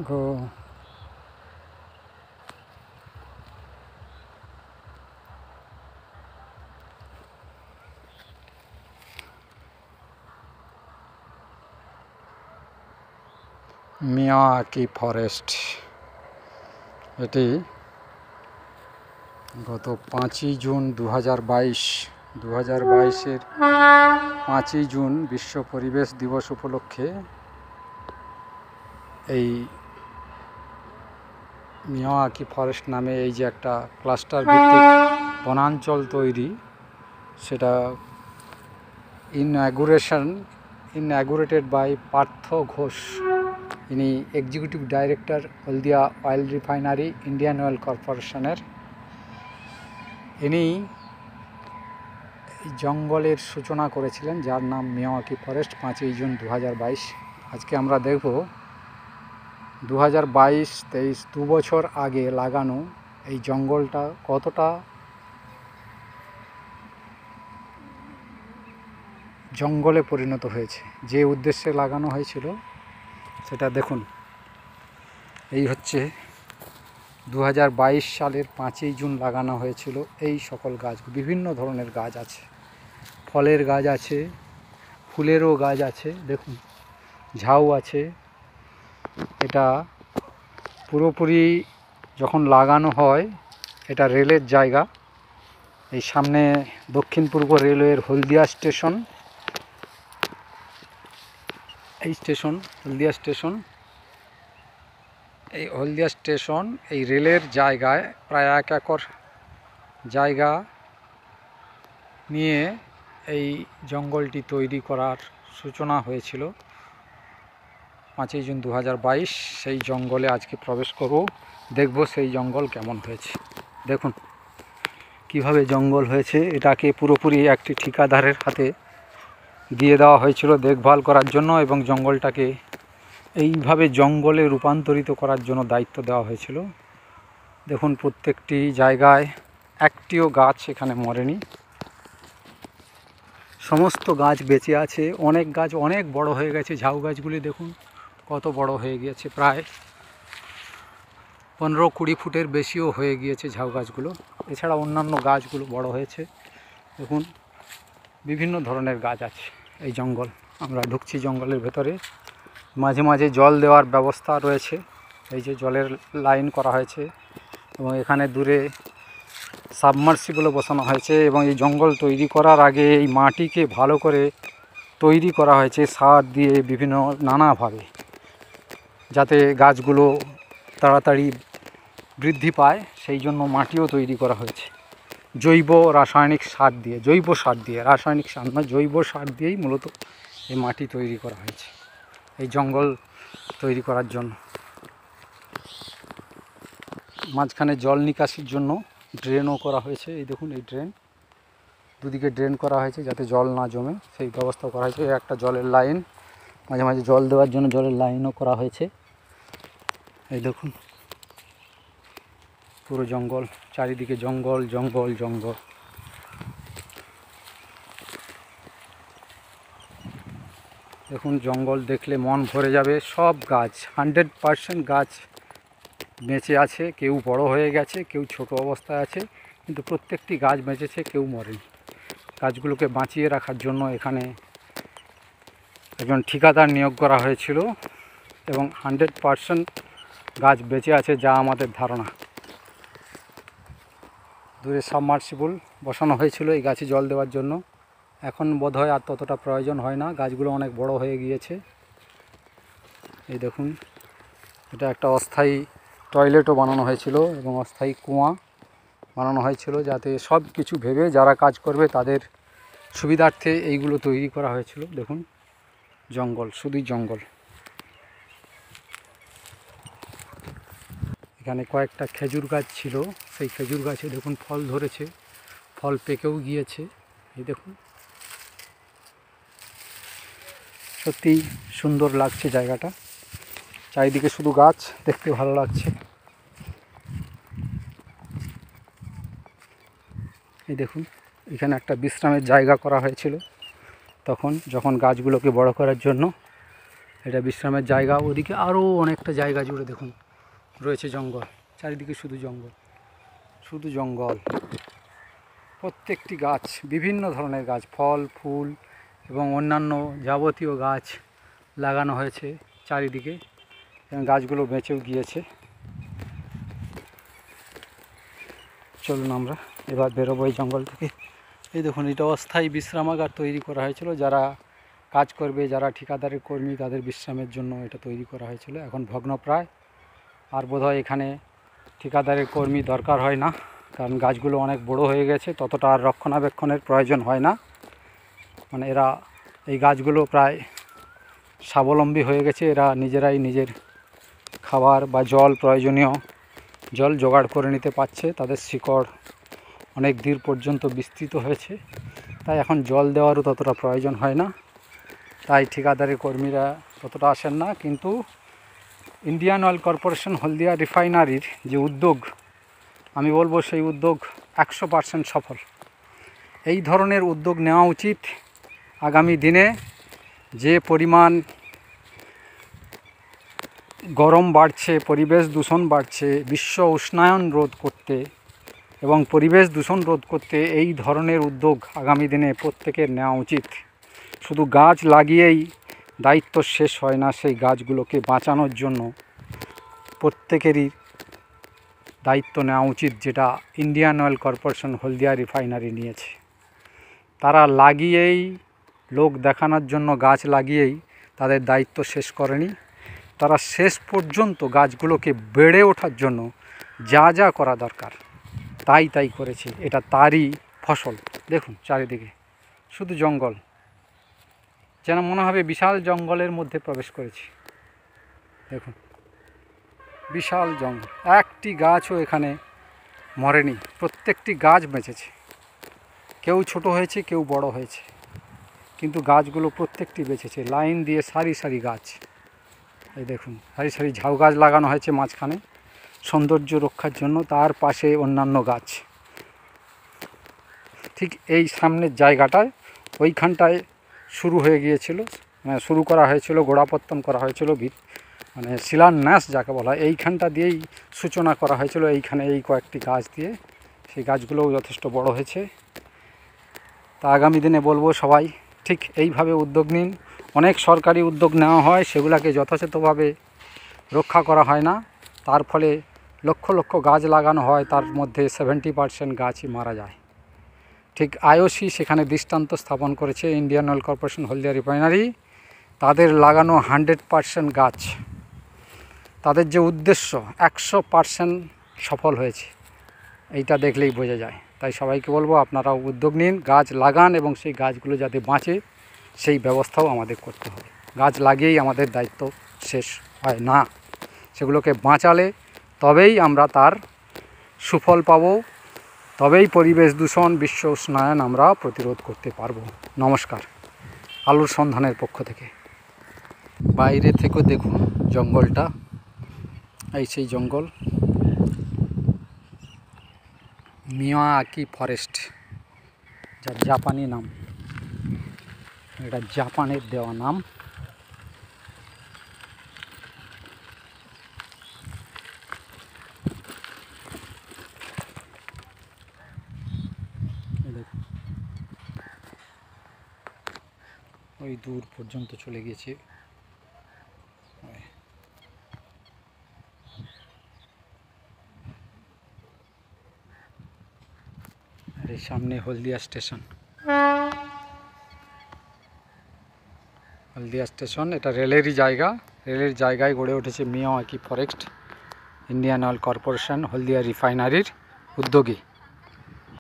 গো Miyawaki forest. এটি গত 5ই June 2022-এর 5ই June বিশ্ব পরিবেশ দিবস উপলক্ষে এই মিয়াওয়াকি ফরেস্ট নামে এই যে একটা ক্লাস্টার ভিত্তিক বনাঞ্চল তৈরি, সেটা ইনঅ্যাগুরেটেড বাই পার্থ ঘোষ। ইনি এক্সিকিউটিভ ডাইরেক্টর হলদিয়া অয়েল রিফাইনারি, ইন্ডিয়ান অয়েল কর্পোরেশনের। ইনি জঙ্গলের সূচনা করেছিলেন, যার নাম মিয়াওয়াকি ফরেস্ট, 5ই জুন 2022। আজকে আমরা দেখব 2022-23 দু বছর আগে লাগানো এই জঙ্গলটা কতটা জঙ্গলে পরিণত হয়েছে। যে উদ্দেশ্যে লাগানো হয়েছিল সেটা দেখুন। এই হচ্ছে 2022 সালের 5ই জুন লাগানো হয়েছিল এই সকল গাছ। বিভিন্ন ধরনের গাছ আছে, ফলের গাছ আছে, ফুলেরও গাছ আছে, দেখুন ঝাউ আছে। এটা পুরোপুরি যখন লাগানো হয়, এটা রেলের জায়গা। এই সামনে দক্ষিণ পূর্ব রেলওয়ের হলদিয়া স্টেশন, এই স্টেশন হলদিয়া স্টেশন। এই হলদিয়া স্টেশন এই রেলের জায়গায় প্রায় 1 একর জায়গা নিয়ে এই জঙ্গলটি তৈরি করার সূচনা হয়েছিল 5ই জুন 2022। সেই জঙ্গলে আজকে প্রবেশ করব, দেখব সেই জঙ্গল কেমন হয়েছে। দেখুন কিভাবে জঙ্গল হয়েছে। এটাকে পুরোপুরি একটি ঠিকাদারের হাতে দিয়ে দেওয়া হয়েছিল দেখভাল করার জন্য, এবং জঙ্গলটাকে এইভাবে জঙ্গলে রূপান্তরিত করার জন্য দায়িত্ব দেওয়া হয়েছিল। দেখুন প্রত্যেকটি জায়গায় একটিও গাছ এখানে মরেনি, সমস্ত গাছ বেঁচে আছে। অনেক গাছ অনেক বড় হয়ে গেছে। ঝাউ গাছগুলি দেখুন কত বড় হয়ে গিয়েছে, প্রায় 15-20 ফুটের বেশিও হয়ে গিয়েছে ঝাউ গাছগুলো। এছাড়া অন্যান্য গাছগুলো বড় হয়েছে। দেখুন বিভিন্ন ধরনের গাছ আছে এই জঙ্গল। আমরা ঢুকছি জঙ্গলের ভেতরে। মাঝে মাঝে জল দেওয়ার ব্যবস্থা রয়েছে, এই যে জলের লাইন করা হয়েছে, এবং এখানে দূরে সাবমার্সিবলও বসানো হয়েছে। এবং এই জঙ্গল তৈরি করার আগে এই মাটিকে ভালো করে তৈরি করা হয়েছে সার দিয়ে, বিভিন্ন নানাভাবে, যাতে গাছগুলো তাড়াতাড়ি বৃদ্ধি পায়। সেই জন্য মাটিও তৈরি করা হয়েছে জৈব রাসায়নিক সার দিয়ে, রাসায়নিক সার নয়, জৈব সার দিয়েই মূলত এই মাটি তৈরি করা হয়েছে এই জঙ্গল তৈরি করার জন্য। মাঝখানে জল নিকাশির জন্য ড্রেনও করা হয়েছে। এই দেখুন এই ড্রেন, দুদিকে ড্রেন করা হয়েছে যাতে জল না জমে, সেই ব্যবস্থা করা হয়েছে। একটা জলের লাইন, মাঝে মাঝে জল দেওয়ার জন্য জলের লাইনও করা হয়েছে। এই দেখুন পুরো জঙ্গল, চারিদিকে জঙ্গল জঙ্গল জঙ্গল। দেখুন জঙ্গল দেখলে মন ভরে যাবে। সব গাছ 100% গাছ বেঁচে আছে। কেউ বড় হয়ে গেছে, কেউ ছোট অবস্থায় আছে, কিন্তু প্রত্যেকটি গাছ বেঁচেছে, কেউ মরেনি। গাছগুলোকে বাঁচিয়ে রাখার জন্য এখানে একজন ঠিকাদার নিয়োগ করা হয়েছিল, এবং 100% গাছ বেঁচে আছে যা আমাদের ধারণা। দূরে সাবমার্সিবল বসানো হয়েছিল এই গাছে জল দেওয়ার জন্য। এখন বোধহয় আর ততটা প্রয়োজন হয় না, গাছগুলো অনেক বড় হয়ে গিয়েছে। এই দেখুন এটা একটা অস্থায়ী টয়লেটও বানানো হয়েছিল, এবং অস্থায়ী কুয়া বানানো হয়েছিল, যাতে সব কিছু ভেবে যারা কাজ করবে তাদের সুবিধার্থে এইগুলো তৈরি করা হয়েছিল। দেখুন জঙ্গল, শুধুই জঙ্গল। এখানে কয়েকটা খেজুর গাছ ছিল, সেই খেজুর গাছে দেখুন ফল ধরেছে, ফল পেকেও গিয়েছে। এই দেখুন সত্যি সুন্দর লাগছে জায়গাটা, চারিদিকে শুধু গাছ, দেখতে ভালো লাগছে। এই দেখুন এখানে একটা বিশ্রামের জায়গা করা হয়েছিল তখন, যখন গাছগুলোকে বড় করার জন্য এটা বিশ্রামের জায়গা। ওদিকে আরও অনেকটা জায়গা জুড়ে দেখুন রয়েছে জঙ্গল, চারিদিকে শুধু জঙ্গল, শুধু জঙ্গল। প্রত্যেকটি গাছ, বিভিন্ন ধরনের গাছ, ফল ফুল এবং অন্যান্য যাবতীয় গাছ লাগানো হয়েছে চারিদিকে, এবং গাছগুলো বেঁচেও গিয়েছে। চলুন আমরা এবার বেরোবো এই জঙ্গল থেকে। এই দেখুন, এটা অস্থায়ী বিশ্রামাগার তৈরি করা হয়েছিল, যারা কাজ করবে, যারা ঠিকাদারের কর্মী, তাদের বিশ্রামের জন্য এটা তৈরি করা হয়েছিল। এখন ভগ্নপ্রায়, আর বোধহয় এখানে ঠিকাদারের কর্মী দরকার হয় না, কারণ গাছগুলো অনেক বড় হয়ে গেছে, ততটা আর রক্ষণাবেক্ষণের প্রয়োজন হয় না। মানে এরা এই গাছগুলো প্রায় স্বাবলম্বী হয়ে গেছে, এরা নিজেরাই নিজের খাবার বা জল, প্রয়োজনীয় জল জোগাড় করে নিতে পারছে। তাদের শিকড় অনেক দূর পর্যন্ত বিস্তৃত হয়েছে, তাই এখন জল দেওয়ারও ততটা প্রয়োজন হয় না, তাই ঠিকাদারের কর্মীরা ততটা আসেন না। কিন্তু ইন্ডিয়ান অয়েল কর্পোরেশন হলদিয়া রিফাইনারির যে উদ্যোগ, আমি বলবো সেই উদ্যোগ 100% সফল। এই ধরনের উদ্যোগ নেওয়া উচিত। আগামী দিনে যে পরিমাণ গরম বাড়ছে, পরিবেশ দূষণ বাড়ছে, বিশ্ব উষ্ণায়ন রোধ করতে এবং পরিবেশ দূষণ রোধ করতে এই ধরনের উদ্যোগ আগামী দিনে প্রত্যেকের নেওয়া উচিত। শুধু গাছ লাগিয়েই দায়িত্ব শেষ হয় না, সেই গাছগুলোকে বাঁচানোর জন্য প্রত্যেকেরই দায়িত্ব নেওয়া উচিত, যেটা ইন্ডিয়ান অয়েল কর্পোরেশন হলদিয়া রিফাইনারি নিয়েছে। তারা লাগিয়েই, লোক দেখানোর জন্য গাছ লাগিয়েই তাদের দায়িত্ব শেষ করেনি, তারা শেষ পর্যন্ত গাছগুলোকে বেড়ে ওঠার জন্য যা যা করা দরকার তাই করেছে। এটা তারই ফসল। দেখুন চারিদিকে শুধু জঙ্গল, যেন মনে হবে বিশাল জঙ্গলের মধ্যে প্রবেশ করেছি। দেখুন বিশাল জঙ্গল, একটি গাছও এখানে মরেনি, প্রত্যেকটি গাছ বেঁচেছে। কেউ ছোট হয়েছে, কেউ বড় হয়েছে, কিন্তু গাছগুলো প্রত্যেকটি বেঁচেছে। লাইন দিয়ে সারি সারি গাছ, এই দেখুন সারি সারি ঝাউ গাছ লাগানো হয়েছে মাঝখানে সৌন্দর্য রক্ষার জন্য, তার পাশে অন্যান্য গাছ। ঠিক এই সামনের জায়গাটায়, ওইখানটায় শুরু হয়ে গিয়েছিল, শুরু করা হয়েছিল, গোড়াপত্তন করা হয়েছিল, মানে শিলান্যাস যাকে বলা হয়, এইখানটা দিয়েই সূচনা করা হয়েছিল, এইখানে এই কয়েকটি গাছ দিয়ে। সেই গাছগুলোও যথেষ্ট বড় হয়েছে। তা আগামী দিনে বলবো সবাই ঠিক এইভাবে উদ্যোগ নিন। অনেক সরকারি উদ্যোগ নেওয়া হয়, সেগুলোকে যথাযথভাবে রক্ষা করা হয় না, তার ফলে লক্ষ লক্ষ গাছ লাগানো হয়, তার মধ্যে 70% গাছই মারা যায়। ঠিক আইওসি সেখানে দৃষ্টান্ত স্থাপন করেছে, ইন্ডিয়ান অয়েল কর্পোরেশন হলদিয়া রিফাইনারি, তাদের লাগানো 100% গাছ, তাদের যে উদ্দেশ্য 100% সফল হয়েছে, এইটা দেখলেই বোঝা যায়। তাই সবাইকে বলবো আপনারা উদ্যোগ নিন, গাছ লাগান, এবং সেই গাছগুলো যাতে বাঁচে সেই ব্যবস্থাও আমাদের করতে হবে। গাছ লাগিয়েই আমাদের দায়িত্ব শেষ হয় না, সেগুলোকে বাঁচালে তবেই আমরা তার সুফল পাব, তবেই পরিবেশ দূষণ, বিশ্ব উষ্ণায়ন আমরা প্রতিরোধ করতে পারব। নমস্কার, আলোর সন্ধানের পক্ষ থেকে। বাইরে থেকেও দেখুন জঙ্গলটা, এই সেই জঙ্গল, মিয়াওয়াকি ফরেস্ট, যার জাপানি নাম, এটা জাপানের দেওয়া নাম। ওই দূর পর্যন্ত চলে গিয়েছে। আর এই সামনে হলদিয়া স্টেশন, হলদিয়া স্টেশন এটা রেলেরই জায়গা, রেলের জায়গায় গড়ে উঠেছে Miyawaki forest, Indian Oil Corporation Haldia রিফাইনারির উদ্যোগে।